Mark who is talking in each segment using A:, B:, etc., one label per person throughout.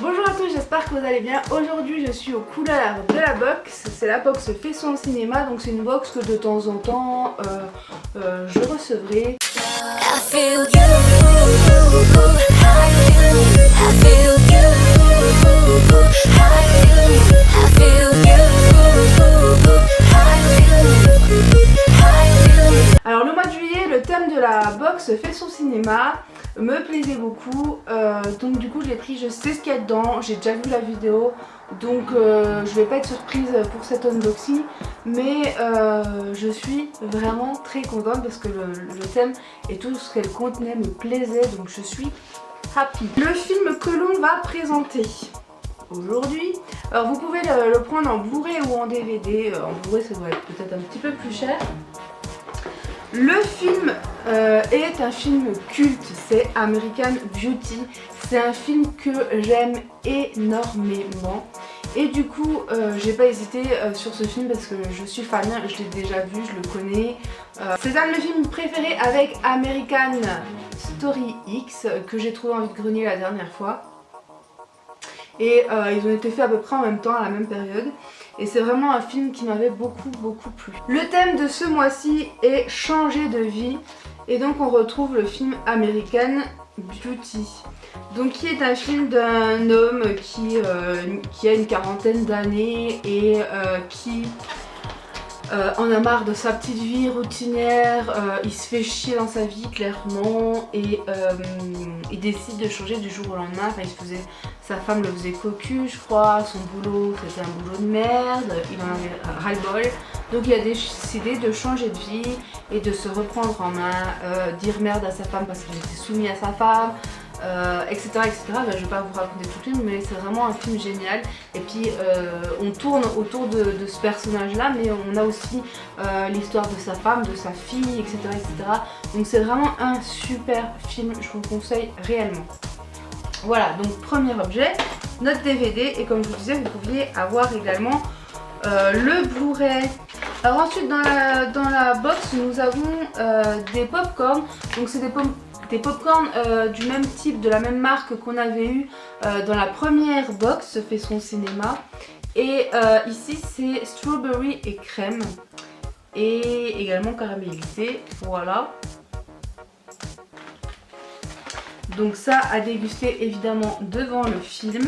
A: Bonjour à tous, j'espère que vous allez bien. Aujourd'hui je suis aux couleurs de la box. C'est la box Fais son cinéma, donc c'est une box que de temps en temps je recevrai. Alors le mois de juillet, le thème de la box Fais son cinéma me plaisait beaucoup, donc du coup je l'ai pris, je sais ce qu'il y a dedans, j'ai déjà vu la vidéo, donc je vais pas être surprise pour cet unboxing, mais je suis vraiment très contente parce que le thème et tout ce qu'elle contenait me plaisait, donc je suis happy. Le film que l'on va présenter aujourd'hui, alors vous pouvez le prendre en Blu-ray ou en DVD, en Blu-ray ça doit être peut-être un petit peu plus cher. Le film est un film culte, c'est American Beauty. C'est un film que j'aime énormément. Et du coup, j'ai pas hésité sur ce film parce que je suis fan, je l'ai déjà vu, je le connais. C'est un de mes films préférés avec American Story X que j'ai trouvé en vide-grenier la dernière fois. Et ils ont été faits à peu près en même temps, à la même période. Et c'est vraiment un film qui m'avait beaucoup plu. Le thème de ce mois-ci est changer de vie. Et donc on retrouve le film American Beauty. Donc qui est un film d'un homme qui a une quarantaine d'années et qui en a marre de sa petite vie routinière, il se fait chier dans sa vie clairement et il décide de changer du jour au lendemain. Enfin, sa femme le faisait cocu je crois, son boulot c'était un boulot de merde, il en avait ras-le-bol. Donc il a décidé de changer de vie et de se reprendre en main, dire merde à sa femme parce qu'il était soumis à sa femme. Etc. Ben, je vais pas vous raconter tout le film, mais c'est vraiment un film génial. Et puis on tourne autour de ce personnage là, mais on a aussi l'histoire de sa femme, de sa fille, etc. Donc c'est vraiment un super film, je vous le conseille réellement. Voilà, donc premier objet, notre DVD, et comme je vous disais, vous pouviez avoir également le Blu-ray. Alors ensuite dans la box nous avons des pop-corn, donc c'est des pop-corn du même type, de la même marque qu'on avait eu dans la première box Fais son cinéma. Et ici c'est strawberry et crème et également caramélisé, voilà. Donc ça à déguster évidemment devant le film.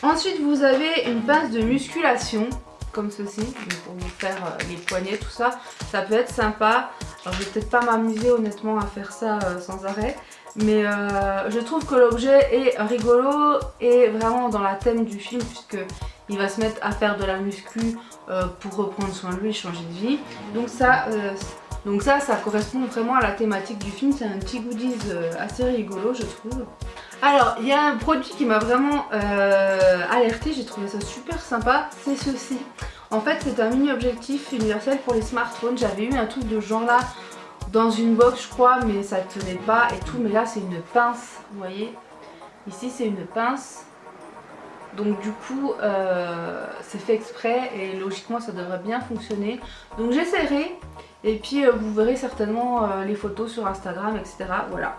A: Ensuite vous avez une pince de musculation comme ceci, pour vous faire les poignets, tout ça, ça peut être sympa. Alors je vais peut-être pas m'amuser honnêtement à faire ça sans arrêt, mais je trouve que l'objet est rigolo et vraiment dans la thème du film, puisque il va se mettre à faire de la muscu pour reprendre soin de lui et changer de vie. Donc ça correspond vraiment à la thématique du film, c'est un petit goodies assez rigolo je trouve. Alors il y a un produit qui m'a vraiment alerté, j'ai trouvé ça super sympa, c'est ceci. En fait c'est un mini objectif universel pour les smartphones. J'avais eu un truc de ce genre là dans une box je crois, mais ça tenait pas et tout, mais là c'est une pince, vous voyez. Ici c'est une pince. Donc du coup c'est fait exprès et logiquement ça devrait bien fonctionner. Donc j'essaierai et puis vous verrez certainement les photos sur Instagram, etc. Voilà.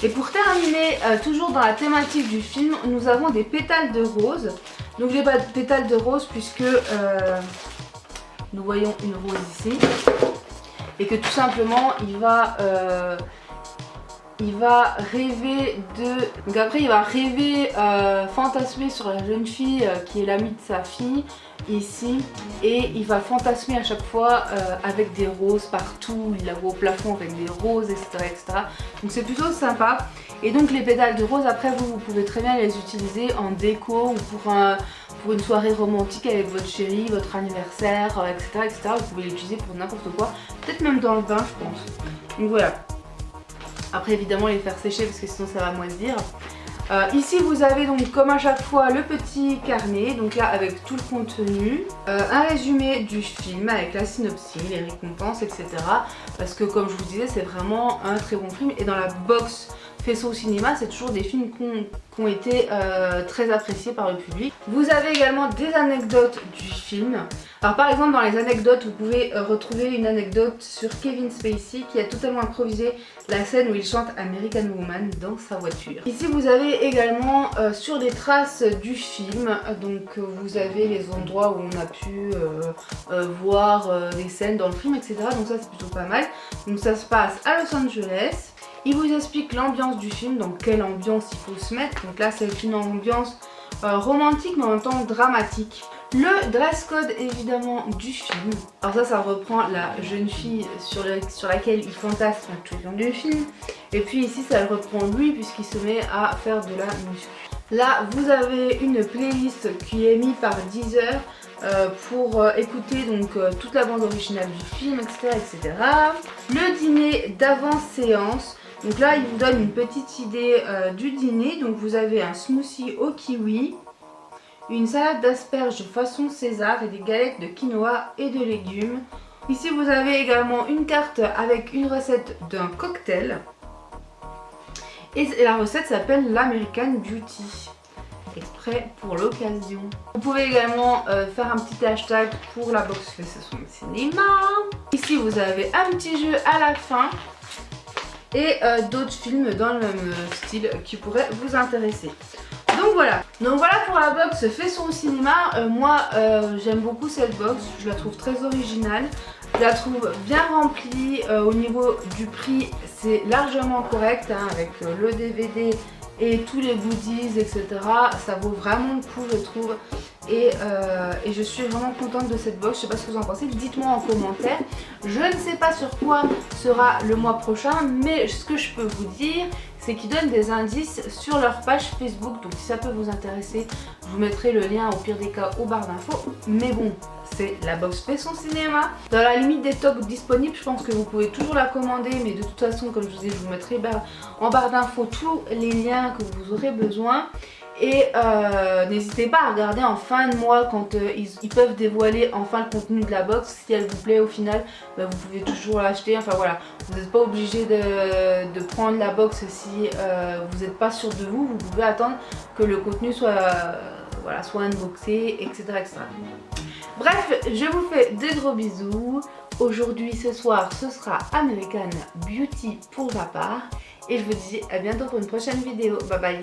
A: Et pour terminer, toujours dans la thématique du film, nous avons des pétales de rose. Donc les pétales de rose puisque nous voyons une rose ici. Et que tout simplement il va rêver de... Donc après il va rêver, fantasmer sur la jeune fille qui est l'amie de sa fille ici, et il va fantasmer à chaque fois avec des roses partout, il la voit au plafond avec des roses, etc. Donc c'est plutôt sympa. Et donc les pétales de rose après vous pouvez très bien les utiliser en déco ou pour une soirée romantique avec votre chérie, votre anniversaire, etc. Vous pouvez les utiliser pour n'importe quoi, peut-être même dans le bain je pense. Donc voilà. Après évidemment les faire sécher parce que sinon ça va moisir. Ici vous avez donc comme à chaque fois le petit carnet, donc là avec tout le contenu, un résumé du film avec la synopsis, les récompenses, etc. Parce que comme je vous disais c'est vraiment un très bon film, et dans la box faisceau cinéma, c'est toujours des films qui ont été très appréciés par le public. Vous avez également des anecdotes du film. Alors par exemple dans les anecdotes vous pouvez retrouver une anecdote sur Kevin Spacey qui a totalement improvisé la scène où il chante American Woman dans sa voiture. Ici vous avez également sur les traces du film, donc vous avez les endroits où on a pu voir les scènes dans le film, etc. Donc ça c'est plutôt pas mal. Donc ça se passe à Los Angeles. Il vous explique l'ambiance du film, donc quelle ambiance il faut se mettre. Donc là c'est une ambiance romantique mais en même temps dramatique. Le dress code évidemment du film. Alors ça reprend la jeune fille sur laquelle il fantasme tout le long du film. Et puis ici ça le reprend lui puisqu'il se met à faire de la muscu. Là vous avez une playlist qui est mise par Deezer pour écouter donc toute la bande originale du film, etc., etc. Le dîner d'avant-séance. Donc là il vous donne une petite idée du dîner. Donc vous avez un smoothie au kiwi, une salade d'asperges façon César et des galettes de quinoa et de légumes. Ici vous avez également une carte avec une recette d'un cocktail. Et la recette s'appelle l'American Beauty, exprès pour l'occasion. Vous pouvez également faire un petit hashtag pour la box faisceau cinéma. Ici vous avez un petit jeu à la fin et d'autres films dans le même style qui pourraient vous intéresser. Donc voilà pour la box faisceau au cinéma. Moi j'aime beaucoup cette box, je la trouve très originale, je la trouve bien remplie. Au niveau du prix c'est largement correct hein, avec le DVD et tous les goodies, etc. Ça vaut vraiment le coup je trouve. Et je suis vraiment contente de cette box. Je sais pas ce que vous en pensez, dites-moi en commentaire. Je ne sais pas sur quoi sera le mois prochain, mais ce que je peux vous dire c'est qu'ils donnent des indices sur leur page Facebook. Donc si ça peut vous intéresser, je vous mettrai le lien au pire des cas au barre d'infos. Mais bon, c'est la box faisceau cinéma. Dans la limite des stocks disponibles, je pense que vous pouvez toujours la commander. Mais de toute façon, comme je vous ai dit, je vous mettrai en barre d'infos tous les liens que vous aurez besoin. Et n'hésitez pas à regarder en fin de mois quand ils peuvent dévoiler enfin le contenu de la box. Si elle vous plaît au final, bah, vous pouvez toujours l'acheter. Enfin voilà, vous n'êtes pas obligé de prendre la box si vous n'êtes pas sûr de vous. Vous pouvez attendre que le contenu soit unboxé, etc., etc. Bref, je vous fais des gros bisous. Aujourd'hui, ce soir, ce sera American Beauty pour ma part. Et je vous dis à bientôt pour une prochaine vidéo. Bye bye.